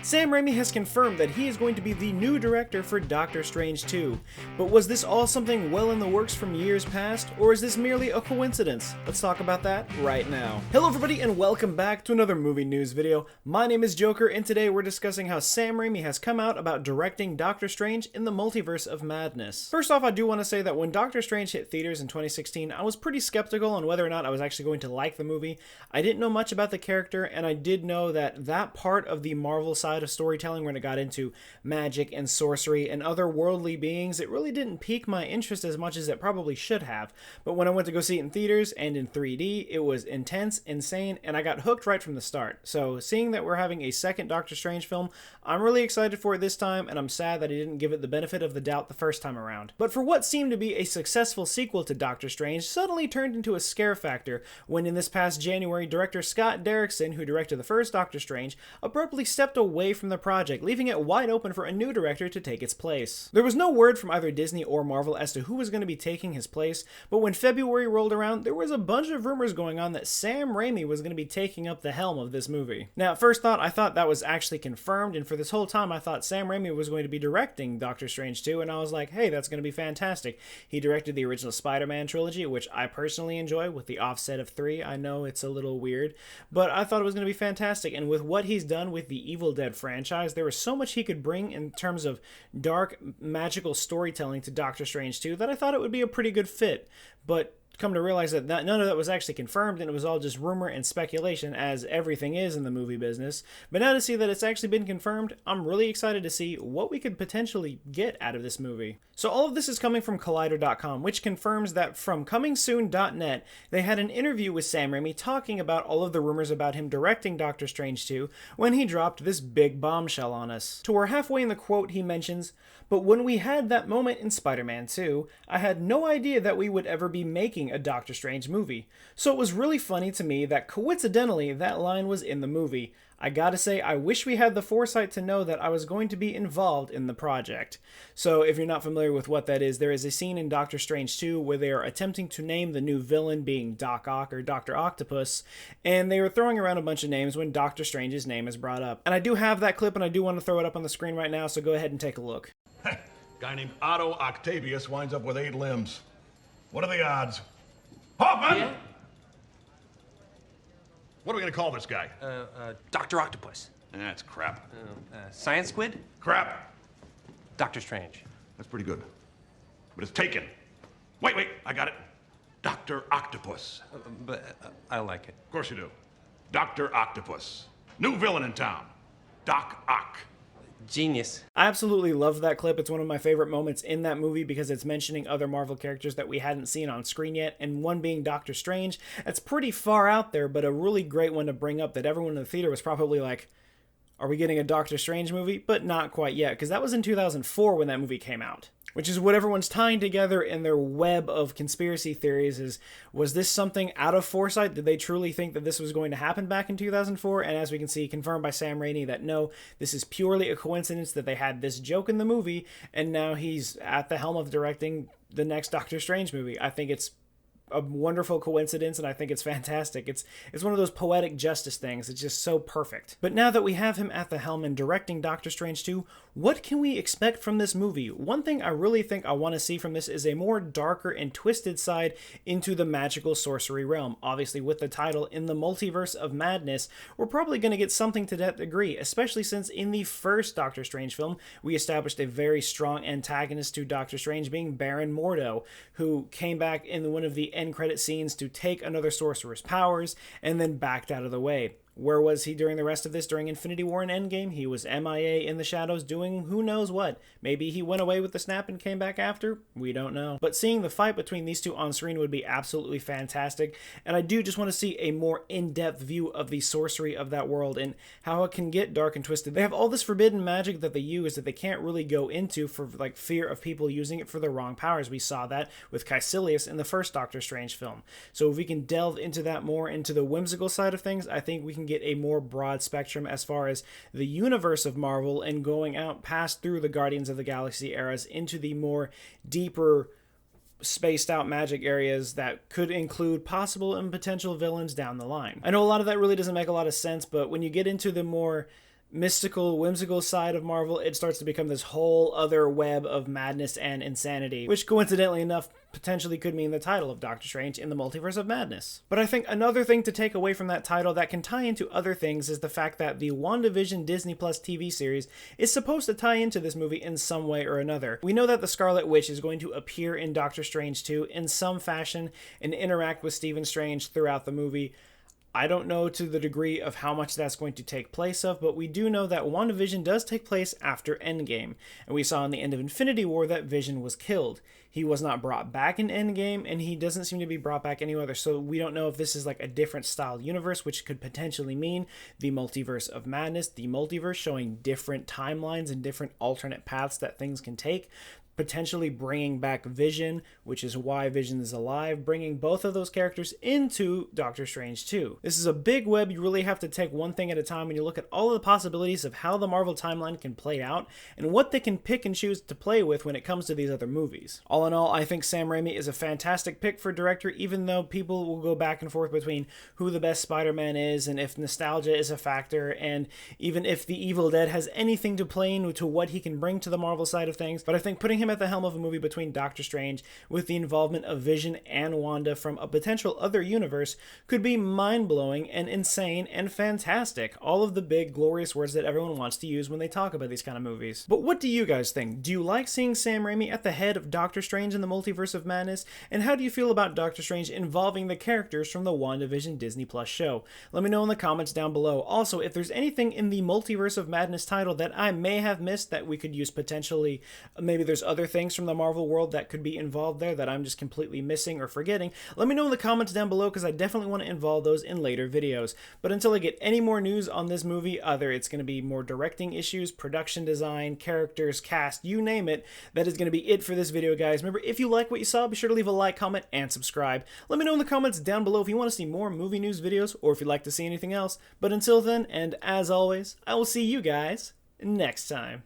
Sam Raimi has confirmed that he is going to be the new director for Doctor Strange 2. But was this all something well in the works from years past, or is this merely a coincidence? Let's talk about that right now. Hello everybody and welcome back to another movie news video. My name is Joker and today we're discussing how Sam Raimi has come out about directing Doctor Strange in the Multiverse of Madness. First off, I do want to say that when Doctor Strange hit theaters in 2016, I was pretty skeptical on whether or not I was actually going to like the movie. I didn't know much about the character, and I did know that that part of the Marvel side of storytelling, when it got into magic and sorcery and other worldly beings, it really didn't pique my interest as much as it probably should have. But when I went to go see it in theaters and in 3D, it was intense, insane, and I got hooked right from the start. So seeing that we're having a second Doctor Strange film, I'm really excited for it this time, and I'm sad that I didn't give it the benefit of the doubt the first time around. But for what seemed to be a successful sequel to Doctor Strange suddenly turned into a scare factor when in this past January, director Scott Derrickson, who directed the first Doctor Strange, abruptly stepped away from the project, leaving it wide open for a new director to take its place. There was no word from either Disney or Marvel as to who was going to be taking his place, but when February rolled around, there was a bunch of rumors going on that Sam Raimi was going to be taking up the helm of this movie. Now, at first thought, I thought that was actually confirmed, and for this whole time, I thought Sam Raimi was going to be directing Doctor Strange 2, and I was like, hey, that's going to be fantastic. He directed the original Spider-Man trilogy, which I personally enjoy, with the offset of 3. I know it's a little weird, but I thought it was going to be fantastic, and with what he's done with the Evil Dead franchise, there was so much he could bring in terms of dark, magical storytelling to Doctor Strange 2 that I thought it would be a pretty good fit. But come to realize that none of that was actually confirmed, and it was all just rumor and speculation, as everything is in the movie business. But now to see that it's actually been confirmed, I'm really excited to see what we could potentially get out of this movie. So all of this is coming from Collider.com, which confirms that from comingsoon.net, they had an interview with Sam Raimi talking about all of the rumors about him directing Doctor Strange 2 when he dropped this big bombshell on us. To where halfway in the quote he mentions, "But when we had that moment in Spider-Man 2, I had no idea that we would ever be making a Doctor Strange movie. So it was really funny to me that coincidentally that line was in the movie. I gotta say, I wish we had the foresight to know that I was going to be involved in the project." So if you're not familiar with what that is, there is a scene in Doctor Strange 2 where they are attempting to name the new villain, being Doc Ock or Dr. Octopus, and they were throwing around a bunch of names when Doctor Strange's name is brought up. And I do have that clip, and I do want to throw it up on the screen right now, so go ahead and take a look. Guy named Otto Octavius winds up with 8 limbs. What are the odds? Hoffman! Yeah? What are we gonna call this guy? Dr. Octopus. That's crap. Science Squid? Crap. Doctor Strange. That's pretty good. But it's taken. Wait, I got it. Dr. Octopus. I like it. Of course you do. Dr. Octopus. New villain in town. Doc Ock. Genius. I absolutely love that clip. It's one of my favorite moments in that movie because it's mentioning other Marvel characters that we hadn't seen on screen yet, and one being Doctor Strange. That's pretty far out there, but a really great one to bring up that everyone in the theater was probably like, are we getting a Doctor Strange movie? But not quite yet, because that was in 2004 when that movie came out. Which is what everyone's tying together in their web of conspiracy theories is, was this something out of foresight? Did they truly think that this was going to happen back in 2004? And as we can see, confirmed by Sam Raimi that no, this is purely a coincidence that they had this joke in the movie, and now he's at the helm of directing the next Doctor Strange movie. I think it's a wonderful coincidence, and I think it's fantastic. It's one of those poetic justice things. It's just so perfect. But now that we have him at the helm and directing Doctor Strange 2, what can we expect from this movie? One thing I really think I want to see from this is a more darker and twisted side into the magical sorcery realm. Obviously, with the title In the Multiverse of Madness, we're probably going to get something to that degree, especially since in the first Doctor Strange film, we established a very strong antagonist to Doctor Strange being Baron Mordo, who came back in one of the end credit scenes to take another sorcerer's powers and then backed out of the way. Where was he during the rest of this? During Infinity War and Endgame, he was MIA in the shadows doing who knows what. Maybe he went away with the snap and came back after? We don't know. But seeing the fight between these two on screen would be absolutely fantastic. And I do just want to see a more in-depth view of the sorcery of that world and how it can get dark and twisted. They have all this forbidden magic that they use that they can't really go into for like fear of people using it for the wrong powers. We saw that with Caecilius in the first Doctor Strange film. So if we can delve into that more, into the whimsical side of things, I think we can get a more broad spectrum as far as the universe of Marvel and going out past through the Guardians of the Galaxy eras into the more deeper spaced out magic areas that could include possible and potential villains down the line. I know a lot of that really doesn't make a lot of sense, but when you get into the more mystical, whimsical side of Marvel, it starts to become this whole other web of madness and insanity, which coincidentally enough potentially could mean the title of Doctor Strange in the Multiverse of Madness. But I think another thing to take away from that title that can tie into other things is the fact that the WandaVision Disney Plus TV series is supposed to tie into this movie in some way or another. We know that the Scarlet Witch is going to appear in Doctor Strange 2 in some fashion and interact with Stephen Strange throughout the movie. I don't know to the degree of how much that's going to take place of, but we do know that WandaVision does take place after Endgame, and we saw in the end of Infinity War that Vision was killed. He was not brought back in Endgame, and he doesn't seem to be brought back any other, so we don't know if this is like a different style universe, which could potentially mean the Multiverse of Madness, the multiverse showing different timelines and different alternate paths that things can take, potentially bringing back Vision, which is why Vision is alive, bringing both of those characters into Doctor Strange 2. This is a big web. You really have to take one thing at a time when you look at all of the possibilities of how the Marvel timeline can play out and what they can pick and choose to play with when it comes to these other movies. All in all, I think Sam Raimi is a fantastic pick for director, even though people will go back and forth between who the best Spider-Man is and if nostalgia is a factor, and even if The Evil Dead has anything to play into what he can bring to the Marvel side of things. But I think putting him at the helm of a movie between Doctor Strange with the involvement of Vision and Wanda from a potential other universe could be mind-blowing and insane and fantastic. All of the big glorious words that everyone wants to use when they talk about these kind of movies. But what do you guys think? Do you like seeing Sam Raimi at the head of Doctor Strange in the Multiverse of Madness? And how do you feel about Doctor Strange involving the characters from the WandaVision Disney Plus show? Let me know in the comments down below. Also, if there's anything in the Multiverse of Madness title that I may have missed that we could use potentially, maybe there's other things from the Marvel world that could be involved there that I'm just completely missing or forgetting, let me know in the comments down below, because I definitely want to involve those in later videos. But until I get any more news on this movie, either it's going to be more directing issues, production design, characters, cast, you name it, that is going to be it for this video, guys. Remember, if you like what you saw, be sure to leave a like, comment, and subscribe. Let me know in the comments down below if you want to see more movie news videos or if you'd like to see anything else. But until then, and as always, I will see you guys next time.